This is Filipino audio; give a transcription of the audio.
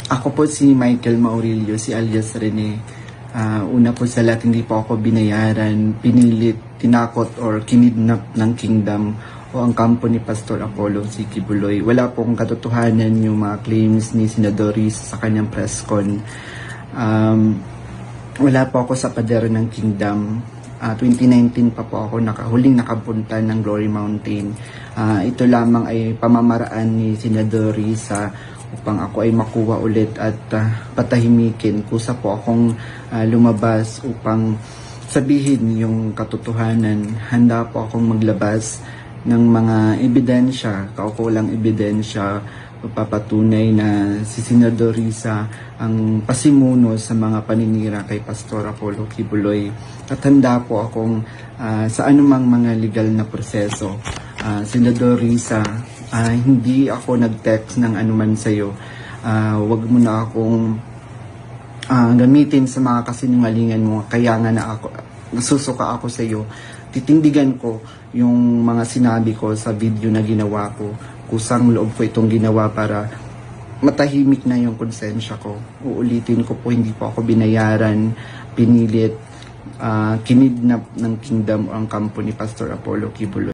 Ako po si Michael Maurilio, si alias Rene. Una po sa lahat, hindi po ako binayaran, pinilit, tinakot or kinidnap ng Kingdom o ang kampo ni Pastor Apollo C. Quiboloy. Wala pong katotohanan yung mga claims ni Senador Risa sa kanyang press con. Wala po ako sa pader ng Kingdom. 2019 pa po ako huling nakapunta ng Glory Mountain. Ito lamang ay pamamaraan ni Senador Risa upang ako ay makuha ulit at patahimikin. Kusa po akong lumabas upang sabihin yung katotohanan. Handa po akong maglabas ng mga ebidensya, kaukulang ebidensya, papatunay na si Senador Risa ang pasimuno sa mga paninira kay Pastor Apollo Quiboloy. At handa po akong sa anumang mga legal na proseso. Senador Risa, hindi ako nag-text ng anuman sa'yo. Wag mo na akong gamitin sa mga kasinungalingan mo. Kaya nga nasusuka ako sa'yo. Titindigan ko yung mga sinabi ko sa video na ginawa ko. Kusang loob ko itong ginawa para matahimik na yung konsensya ko. Uulitin ko po, hindi po ako binayaran, pinilit, kinidnap ng Kingdom o ang kampo ni Pastor Apollo Quiboloy.